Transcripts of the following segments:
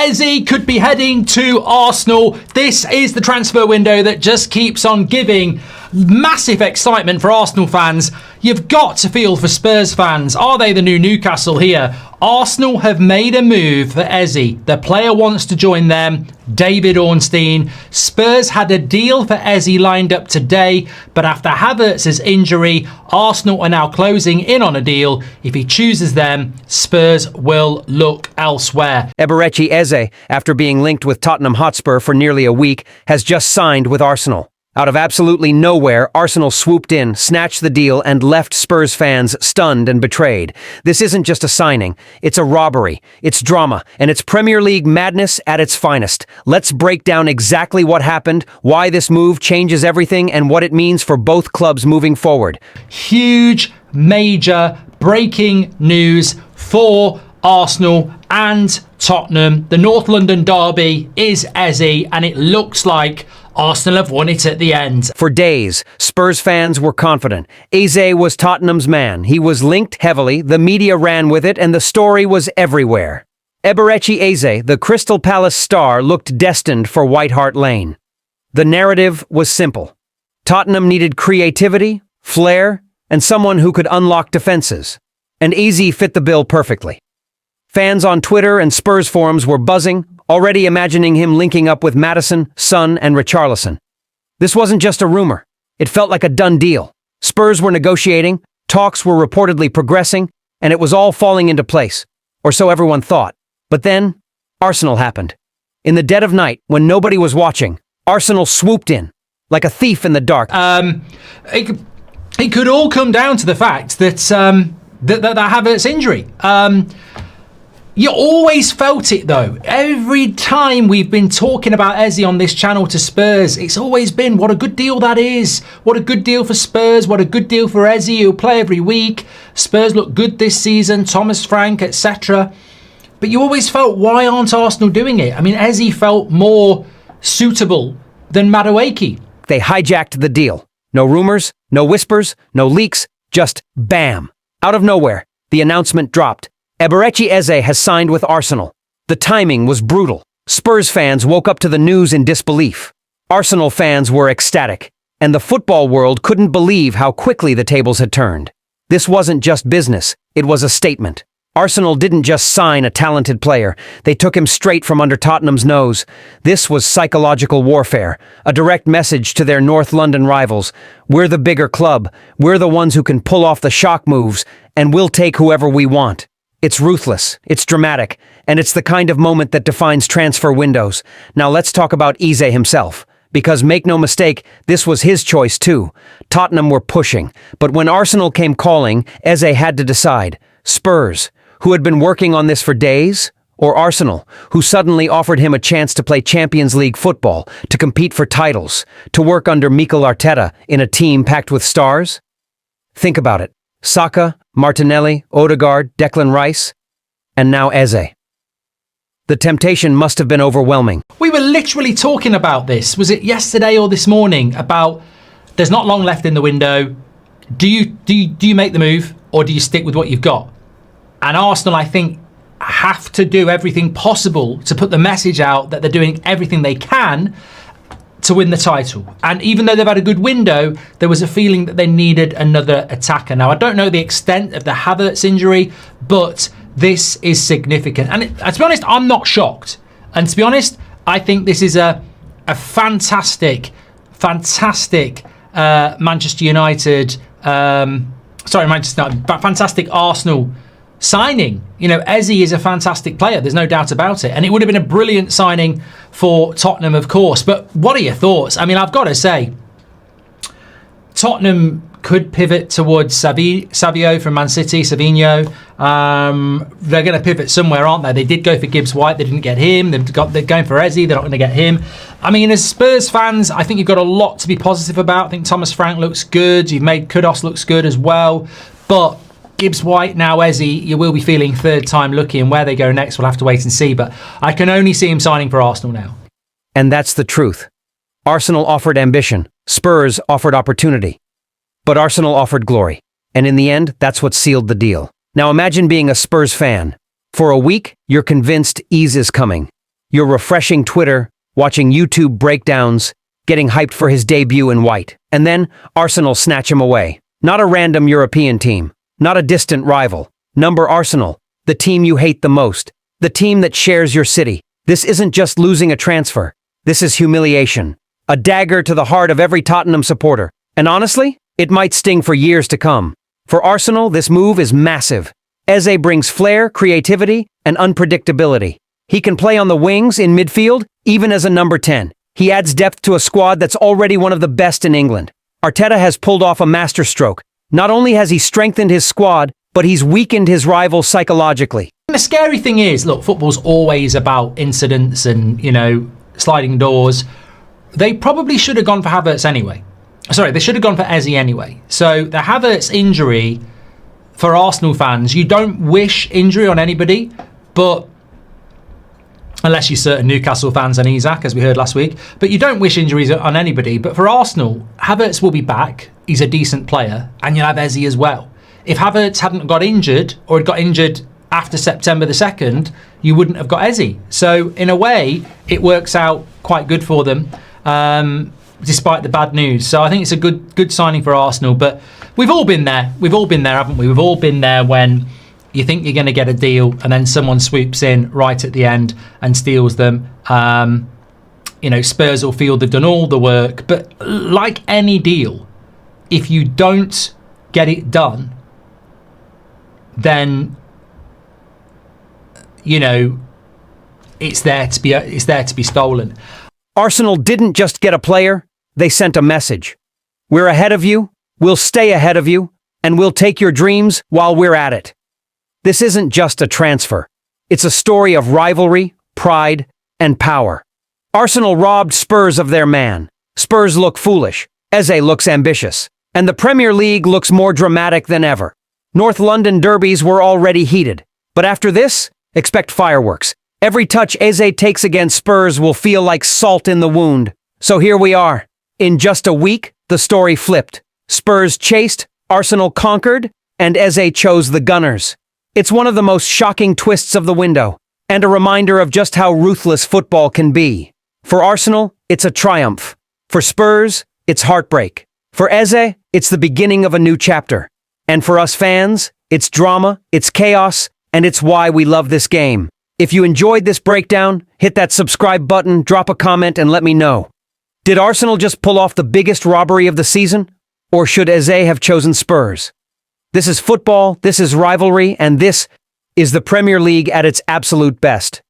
Eze could be heading to Arsenal. This is the transfer window that just keeps on giving massive excitement for Arsenal fans. You've got to feel for Spurs fans. Are they the new Newcastle here? Arsenal have made a move for Eze. The player wants to join them, David Ornstein. Spurs had a deal for Eze lined up today, but after Havertz's injury, Arsenal are now closing in on a deal. If he chooses them, Spurs will look elsewhere. Eberechi Eze, after being linked with Tottenham Hotspur for nearly a week, has just signed with Arsenal. Out of absolutely nowhere, Arsenal swooped in, snatched the deal, and left Spurs fans stunned and betrayed. This isn't just a signing, it's a robbery, it's drama, and it's Premier League madness at its finest. Let's break down exactly what happened, why this move changes everything, and what it means for both clubs moving forward. Huge, major, breaking news for Arsenal and Tottenham. The North London derby is Eze, and it looks like Arsenal have won it at the end. For days, Spurs fans were confident. Eze was Tottenham's man. He was linked heavily, the media ran with it, and the story was everywhere. Eberechi Eze, the Crystal Palace star, looked destined for White Hart Lane. The narrative was simple. Tottenham needed creativity, flair, and someone who could unlock defenses. And Eze fit the bill perfectly. Fans on Twitter and Spurs forums were buzzing, already imagining him linking up with Maddison, Son, and Richarlison. This wasn't just a rumor. It felt like a done deal. Spurs were negotiating, talks were reportedly progressing, and it was all falling into place. Or so everyone thought. But then, Arsenal happened. In the dead of night, when nobody was watching, Arsenal swooped in, like a thief in the dark. It could all come down to the fact that that Havertz injury. You always felt it though. Every time we've been talking about Eze on this channel to Spurs, it's always been what a good deal that is. What a good deal for Spurs. What a good deal for Eze, who'll play every week. Spurs look good this season. Thomas Frank, etc. But you always felt, why aren't Arsenal doing it? I mean, Eze felt more suitable than Madueke. They hijacked the deal. No rumors, no whispers, no leaks, just bam. Out of nowhere, the announcement dropped. Eberechi Eze has signed with Arsenal. The timing was brutal. Spurs fans woke up to the news in disbelief. Arsenal fans were ecstatic, and the football world couldn't believe how quickly the tables had turned. This wasn't just business, it was a statement. Arsenal didn't just sign a talented player, they took him straight from under Tottenham's nose. This was psychological warfare, a direct message to their North London rivals. We're the bigger club, we're the ones who can pull off the shock moves, and we'll take whoever we want. It's ruthless, it's dramatic, and it's the kind of moment that defines transfer windows. Now let's talk about Eze himself. Because make no mistake, this was his choice too. Tottenham were pushing, but when Arsenal came calling, Eze had to decide. Spurs, who had been working on this for days, or Arsenal, who suddenly offered him a chance to play Champions League football, to compete for titles, to work under Mikel Arteta in a team packed with stars? Think about it. Saka, Martinelli, Odegaard, Declan Rice, and now Eze. The temptation must have been overwhelming. We were literally talking about this. Was it yesterday or this morning? About there's not long left in the window. Do you make the move, or do you stick with what you've got? And Arsenal, I think, have to do everything possible to put the message out that they're doing everything they can to win the title. And even though they've had a good window, there was a feeling that they needed another attacker. Now, I don't know the extent of the Havertz injury, but this is significant. And to be honest, I'm not shocked. And to be honest, I think this is a fantastic Manchester United, fantastic Arsenal signing. You know, Eze is a fantastic player, there's no doubt about it, and it would have been a brilliant signing for Tottenham, of course. But what are your thoughts? I mean, I've got to say, Tottenham could pivot towards Savio from Man City, Savinho. They're going to pivot somewhere, aren't they? They did go for Gibbs White, they didn't get him. They're going for Eze, they're not going to get him. I mean, as Spurs fans, I think you've got a lot to be positive about. I think Thomas Frank looks good, you've made Kudos looks good as well, but Gibbs White, now Eze, you will be feeling third time lucky, and where they go next, we'll have to wait and see. But I can only see him signing for Arsenal now. And that's the truth. Arsenal offered ambition, Spurs offered opportunity. But Arsenal offered glory. And in the end, that's what sealed the deal. Now imagine being a Spurs fan. For a week, you're convinced Eze is coming. You're refreshing Twitter, watching YouTube breakdowns, getting hyped for his debut in white. And then Arsenal snatch him away. Not a random European team, not a distant rival. Number Arsenal, the team you hate the most, the team that shares your city. This isn't just losing a transfer. This is humiliation. A dagger to the heart of every Tottenham supporter. And honestly, it might sting for years to come. For Arsenal, this move is massive. Eze brings flair, creativity, and unpredictability. He can play on the wings, in midfield, even as a number 10. He adds depth to a squad that's already one of the best in England. Arteta has pulled off a masterstroke. Not only has he strengthened his squad, but he's weakened his rivals psychologically. The scary thing is, look, football's always about incidents and, sliding doors. They probably should have gone for Havertz anyway. Sorry, they should have gone for Eze anyway. So the Havertz injury, for Arsenal fans, you don't wish injury on anybody, but unless you're certain Newcastle fans and Isak, as we heard last week, but you don't wish injuries on anybody. But for Arsenal, Havertz will be back. He's a decent player, and you'll have Eze as well. If Havertz hadn't got injured, or had got injured after September the 2nd, you wouldn't have got Eze. So in a way, it works out quite good for them, despite the bad news. So I think it's a good signing for Arsenal. But we've all been there. We've all been there, haven't we? We've all been there when you think you're going to get a deal and then someone swoops in right at the end and steals them. Spurs will feel they've done all the work. But like any deal, if you don't get it done, then it's there to be stolen. Arsenal didn't just get a player, they sent a message. We're ahead of you, we'll stay ahead of you, and we'll take your dreams while we're at it. This isn't just a transfer. It's a story of rivalry, pride, and power. Arsenal robbed Spurs of their man. Spurs look foolish. Eze looks ambitious. And the Premier League looks more dramatic than ever. North London derbies were already heated. But after this, expect fireworks. Every touch Eze takes against Spurs will feel like salt in the wound. So here we are. In just a week, the story flipped. Spurs chased, Arsenal conquered, and Eze chose the Gunners. It's one of the most shocking twists of the window, and a reminder of just how ruthless football can be. For Arsenal, it's a triumph. For Spurs, it's heartbreak. For Eze, it's the beginning of a new chapter. And for us fans, it's drama, it's chaos, and it's why we love this game. If you enjoyed this breakdown, hit that subscribe button, drop a comment, and let me know. Did Arsenal just pull off the biggest robbery of the season? Or should Eze have chosen Spurs? This is football, this is rivalry, and this is the Premier League at its absolute best.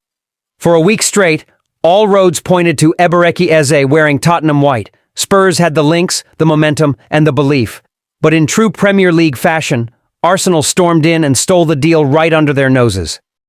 For a week straight, all roads pointed to Eberechi Eze wearing Tottenham white. Spurs had the links, the momentum, and the belief. But in true Premier League fashion, Arsenal stormed in and stole the deal right under their noses.